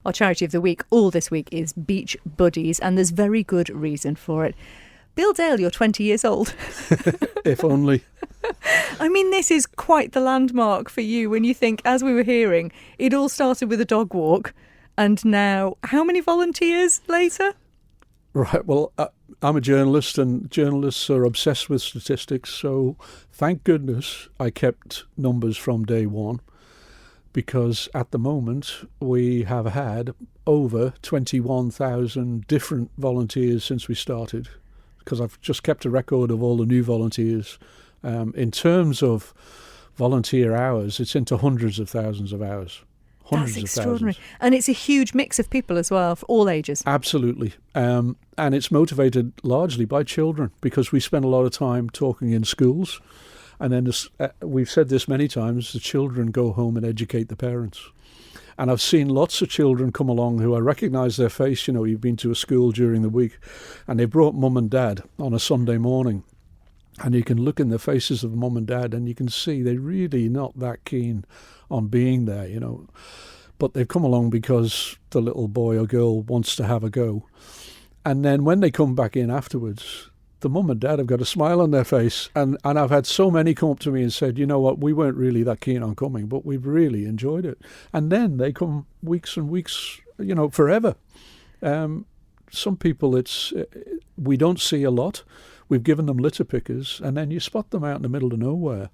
Our charity of the week all this week is Beach Buddies, and there's very good reason for it. Bill Dale, you're 20 years old. If only. I mean, this is quite the landmark for you when you think, as we were hearing, it all started with a dog walk, and now how many volunteers later? Right, well, I'm a journalist, and journalists are obsessed with statistics, so thank goodness I kept numbers from day one, because at the moment we have had over 21,000 different volunteers since we started, because I've just kept a record of all the new volunteers. In terms of volunteer hours, it's into hundreds of thousands of hours. That's extraordinary. And it's a huge mix of people as well, for all ages. Absolutely. And it's motivated largely by children, because we spend a lot of time talking in schools. And then we've said this many times, the children go home and educate the parents. And I've seen lots of children come along who I recognise their face. You know, you've been to a school during the week and they brought mum and dad on a Sunday morning. And you can look in the faces of mum and dad and you can see they're really not that keen on being there, you know. But they've come along because the little boy or girl wants to have a go. And then when they come back in afterwards, the mum and dad have got a smile on their face. And I've had so many come up to me and said, you know what, we weren't really that keen on coming, but we've really enjoyed it. And then they come weeks and weeks, you know, forever. Some people, we don't see a lot. We've given them litter pickers, and then you spot them out in the middle of nowhere.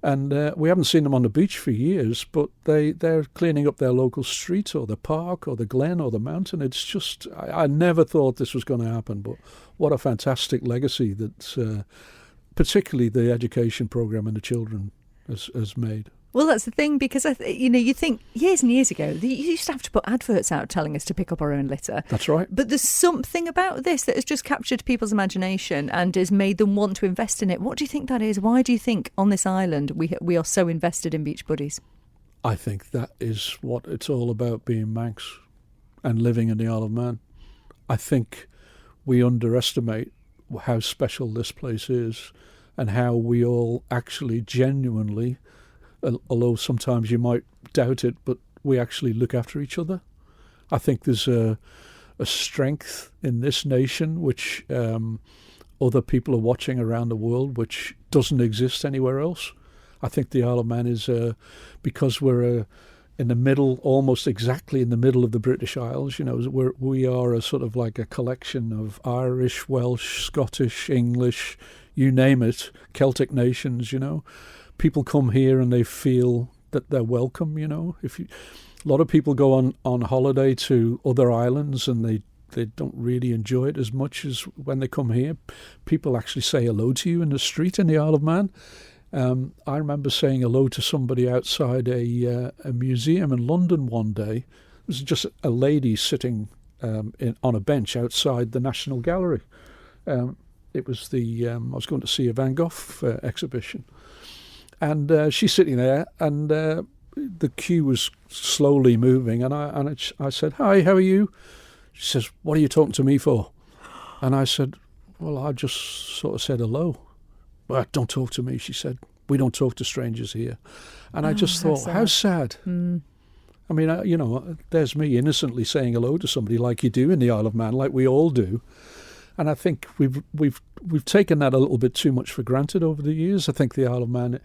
And we haven't seen them on the beach for years, but they're cleaning up their local street or the park or the glen or the mountain. It's just, I never thought this was going to happen, but what a fantastic legacy that particularly the education programme and the children has made. Well, that's the thing, because you think years and years ago, you used to have to put adverts out telling us to pick up our own litter. That's right. But there's something about this that has just captured people's imagination and has made them want to invest in it. What do you think that is? Why do you think on this island we are so invested in Beach Buddies? I think that is what it's all about, being Manx and living in the Isle of Man. I think we underestimate how special this place is and how we all actually genuinely, although sometimes you might doubt it, but we actually look after each other. I think there's a strength in this nation which other people are watching around the world, which doesn't exist anywhere else. I think the Isle of Man is, because we're in the middle, almost exactly in the middle of the British Isles, you know, we are a sort of like a collection of Irish, Welsh, Scottish, English, you name it, Celtic nations, you know. People come here and they feel that they're welcome, you know. A lot of people go on holiday to other islands and they don't really enjoy it as much as when they come here. People actually say hello to you in the street in the Isle of Man. I remember saying hello to somebody outside a museum in London one day. It was just a lady sitting on a bench outside the National Gallery. It was I was going to see a Van Gogh exhibition. And she's sitting there, and the queue was slowly moving. And I said, "Hi, how are you?" She says, "What are you talking to me for?" And I said, "Well, I just sort of said hello." "Well, don't talk to me," she said. "We don't talk to strangers here." And I just thought, how sad. Mm. I mean, you know, there's me innocently saying hello to somebody like you do in the Isle of Man, like we all do. And I think we've taken that a little bit too much for granted over the years. I think the Isle of Man.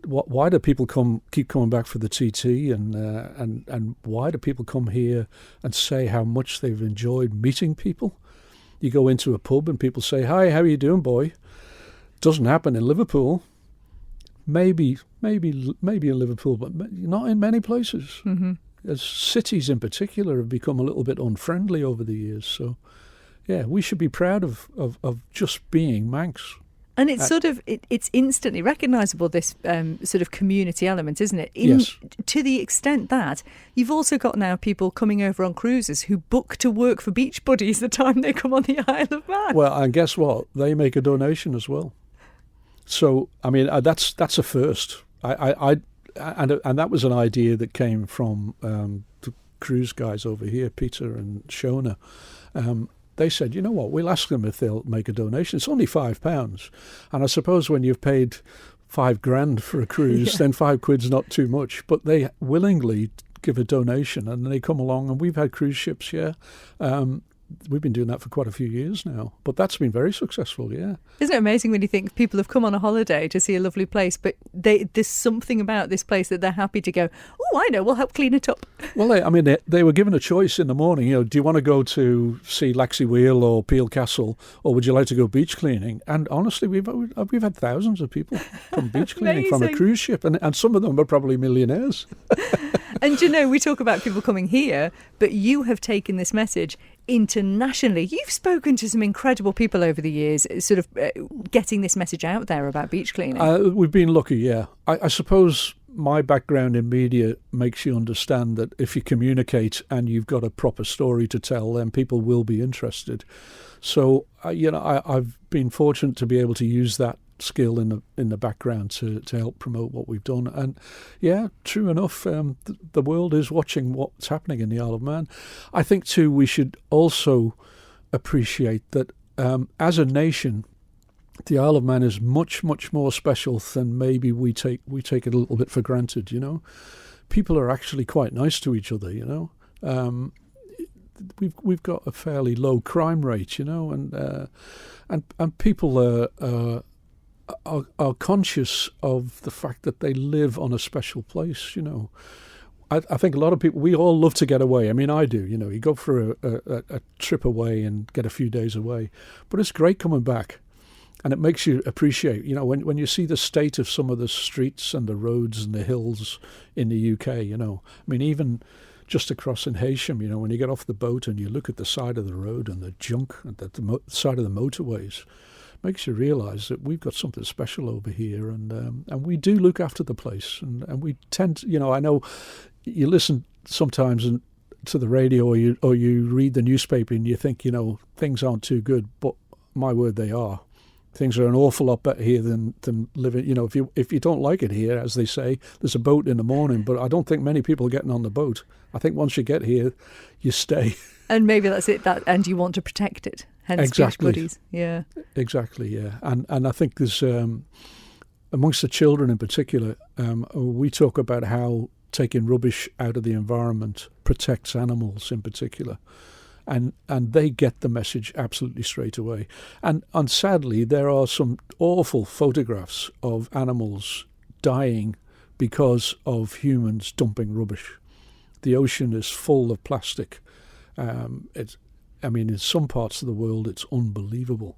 Why do people keep coming back for the TT, and why do people come here and say how much they've enjoyed meeting people? You go into a pub and people say, "Hi, how are you doing, boy?" Doesn't happen in Liverpool. Maybe in Liverpool, but not in many places. Mm-hmm. As cities in particular have become a little bit unfriendly over the years. So. Yeah, we should be proud of just being Manx. And it's it's instantly recognisable, this sort of community element, isn't it? Yes. To the extent that you've also got now people coming over on cruises who book to work for Beach Buddies the time they come on the Isle of Man. Well, and guess what? They make a donation as well. So, I mean, that's a first. And that was an idea that came from the cruise guys over here, Peter and Shona. They said, you know what, we'll ask them if they'll make a donation. It's only £5. And I suppose when you've paid $5,000 for a cruise, then £5 not too much. But they willingly give a donation, and they come along, and we've had cruise ships here. We've been doing that for quite a few years now, but that's been very successful, yeah. Isn't it amazing when you think people have come on a holiday to see a lovely place, but there's something about this place that they're happy to go, oh, I know, we'll help clean it up. Well, they were given a choice in the morning, do you want to go to see Laxey Wheel or Peel Castle, or would you like to go beach cleaning? And honestly, we've had thousands of people from beach cleaning from a cruise ship, and some of them are probably millionaires. And we talk about people coming here, but you have taken this message internationally. You've spoken to some incredible people over the years, sort of getting this message out there about beach cleaning. We've been lucky, yeah. I suppose my background in media makes you understand that if you communicate and you've got a proper story to tell, then people will be interested. So, I've been fortunate to be able to use that skill in the background to help promote what we've done. And yeah, true enough, the world is watching what's happening in the Isle of Man. I think too we should also appreciate that as a nation, the Isle of Man is much, much more special than maybe we take it a little bit for granted. People are actually quite nice to each other. We've got a fairly low crime rate, and people are conscious of the fact that they live on a special place. I think a lot of people, we all love to get away. I mean, I do. You go for a trip away and get a few days away, but it's great coming back. And it makes you appreciate, when you see the state of some of the streets and the roads and the hills in the UK, I mean, even just across in Heysham, when you get off the boat and you look at the side of the road and the junk at the side of the motorways, makes you realise that we've got something special over here, and we do look after the place, and we tend to, I know you listen sometimes to the radio or you read the newspaper and you think, things aren't too good, but my word, they are. Things are an awful lot better here than living. If you don't like it here, as they say, there's a boat in the morning, but I don't think many people are getting on the boat. I think once you get here, you stay. And maybe that's it. And you want to protect it. Hence Exactly. Beach Buddies. Yeah. Exactly. Yeah. And I think there's amongst the children in particular, we talk about how taking rubbish out of the environment protects animals in particular. And they get the message absolutely straight away. And sadly, there are some awful photographs of animals dying because of humans dumping rubbish. The ocean is full of plastic. In some parts of the world, it's unbelievable.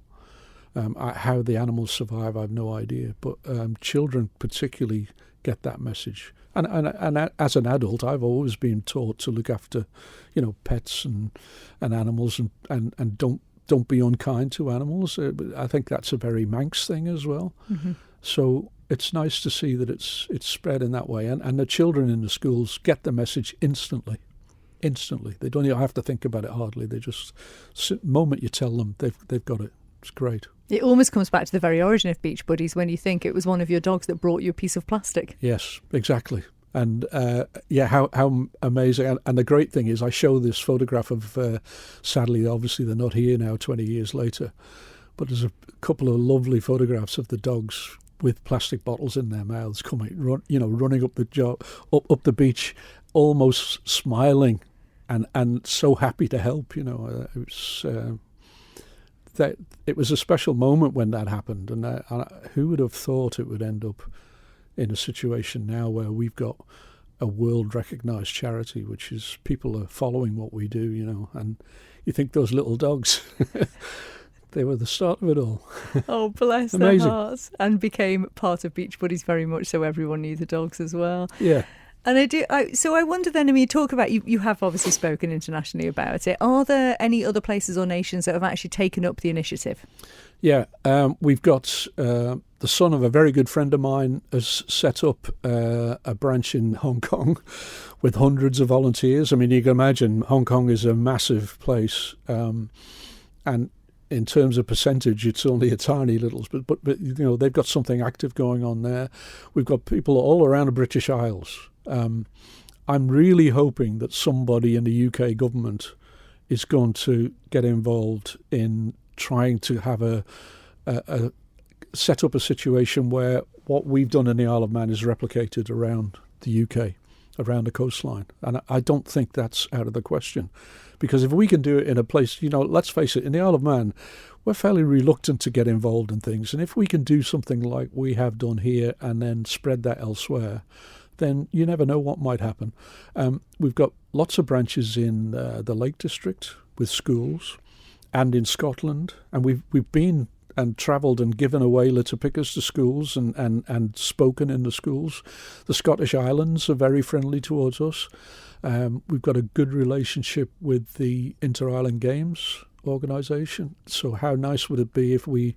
How the animals survive, I have no idea. But children particularly get that message. And as an adult, I've always been taught to look after, pets and animals and don't be unkind to animals. I think that's a very Manx thing as well. Mm-hmm. So it's nice to see that it's spread in that way. And the children in the schools get the message instantly. They don't even have to think about it hardly. They just, the moment you tell them, they've got it. It's great. It almost comes back to the very origin of Beach Buddies when you think it was one of your dogs that brought you a piece of plastic. Yes, exactly. And how amazing. And the great thing is I show this photograph of, sadly, obviously they're not here now 20 years later, but there's a couple of lovely photographs of the dogs with plastic bottles in their mouths running up the beach, almost smiling and so happy to help. It was a special moment when that happened, and who would have thought it would end up in a situation now where we've got a world recognised charity, which is people are following what we do, and you think those little dogs, they were the start of it all. Oh, bless their hearts, and became part of Beach Buddies very much, so everyone knew the dogs as well. Yeah. And I wonder then, you talk about, you have obviously spoken internationally about it. Are there any other places or nations that have actually taken up the initiative? Yeah, we've got the son of a very good friend of mine has set up a branch in Hong Kong with hundreds of volunteers. I mean, you can imagine Hong Kong is a massive place, and in terms of percentage, it's only a tiny little, but they've got something active going on there. We've got people all around the British Isles. I'm really hoping that somebody in the UK government is going to get involved in trying to have a set up a situation where what we've done in the Isle of Man is replicated around the UK. around the coastline. And I don't think that's out of the question. Because if we can do it in a place, let's face it, in the Isle of Man, we're fairly reluctant to get involved in things. And if we can do something like we have done here and then spread that elsewhere, then you never know what might happen. We've got lots of branches in the Lake District with schools and in Scotland. And we've been and travelled and given away litter pickers to schools and spoken in the schools. The Scottish Islands are very friendly towards us. We've got a good relationship with the Inter-Island Games organisation. So how nice would it be if we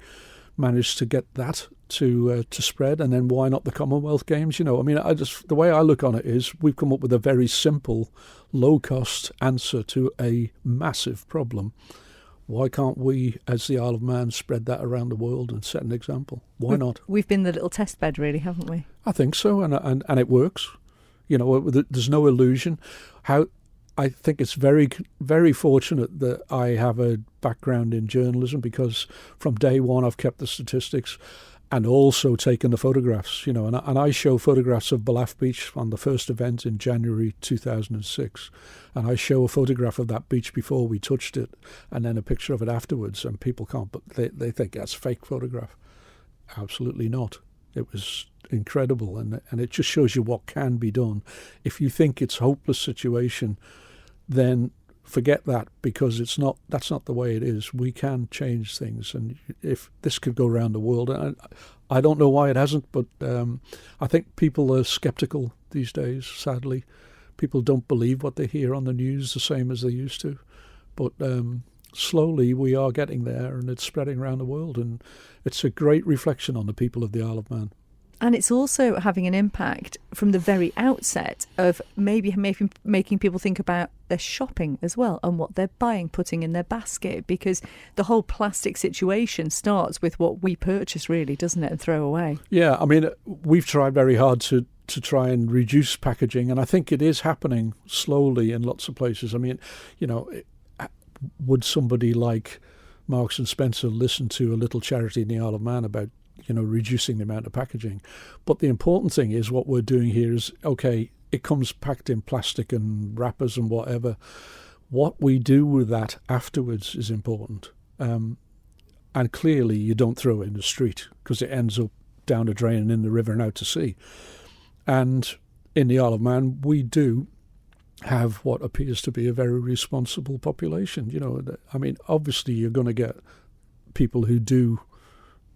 managed to get that to spread? And then why not the Commonwealth Games? The way I look on it is we've come up with a very simple, low-cost answer to a massive problem. Why can't we, as the Isle of Man, spread that around the world and set an example? Why not? We've been the little test bed, really, haven't we? I think so, and it works. There's no illusion. I think it's very, very fortunate that I have a background in journalism, because from day one I've kept the statistics and also taken the photographs, and I show photographs of Ballaugh Beach on the first event in January 2006. And I show a photograph of that beach before we touched it and then a picture of it afterwards, and people can't, but they think that's a fake photograph. Absolutely not. It was incredible, and it just shows you what can be done. If you think it's a hopeless situation, then forget that, because that's not the way it is. We can change things, and if this could go around the world, and I don't know why it hasn't, but I think people are sceptical these days, sadly. People don't believe what they hear on the news the same as they used to. But slowly we are getting there, and it's spreading around the world, and it's a great reflection on the people of the Isle of Man. And it's also having an impact from the very outset of maybe making people think about their shopping as well, and what they're buying, putting in their basket, because the whole plastic situation starts with what we purchase, really, doesn't it, and throw away. Yeah, we've tried very hard to try and reduce packaging, and I think it is happening slowly in lots of places. Would somebody like Marks and Spencer listen to a little charity in the Isle of Man about reducing the amount of packaging? But the important thing is what we're doing here is, okay, it comes packed in plastic and wrappers and whatever. What we do with that afterwards is important. And clearly you don't throw it in the street, because it ends up down a drain and in the river and out to sea. And in the Isle of Man, we do have what appears to be a very responsible population. Obviously you're going to get people who do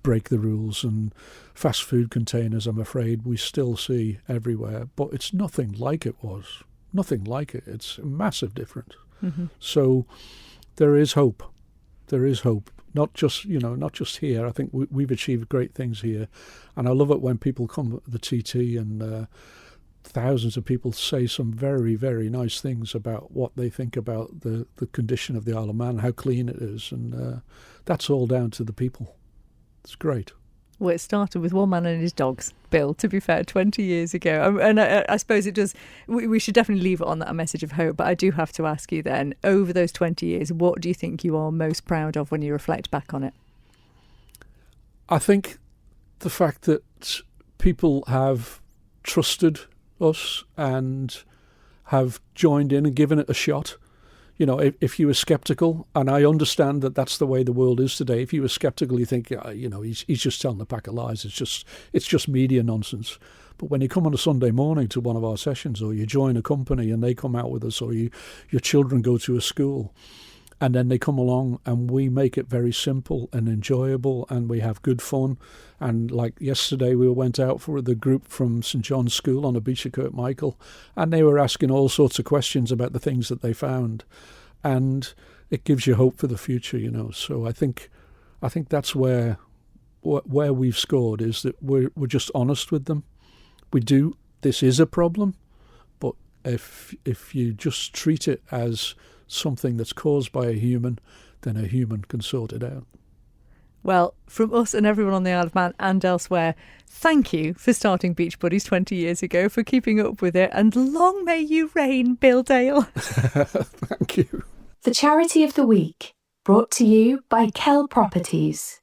break the rules, and fast food containers, I'm afraid, we still see everywhere, but it's nothing like it was. Nothing like it. It's a massive difference. Mm-hmm. So there is hope. There is hope. Not just here. I think we've achieved great things here, and I love it when people come to the TT and thousands of people say some very, very nice things about what they think about the condition of the Isle of Man, how clean it is, and that's all down to the people. It's great. Well, it started with one man and his dogs, Bill, to be fair, 20 years ago. And I suppose it does, we should definitely leave it on that message of hope. But I do have to ask you then, over those 20 years, what do you think you are most proud of when you reflect back on it? I think the fact that people have trusted us and have joined in and given it a shot. If you were sceptical, and I understand that that's the way the world is today, if you were sceptical, you think, he's just telling a pack of lies. It's just media nonsense. But when you come on a Sunday morning to one of our sessions, or you join a company and they come out with us, or your children go to a school, and then they come along and we make it very simple and enjoyable, and we have good fun. And like yesterday, we went out for the group from St John's School on the beach of Kirkmichael, and they were asking all sorts of questions about the things that they found. And it gives you hope for the future, So I think that's where we've scored, is that we're just honest with them. We do. This is a problem, but if you just treat it as something that's caused by a human, then a human can sort it out. Well, from us and everyone on the Isle of Man and elsewhere, thank you for starting Beach Buddies 20 years ago, for keeping up with it, and long may you reign, Bill Dale. Thank you. The Charity of the Week, brought to you by Kell Properties.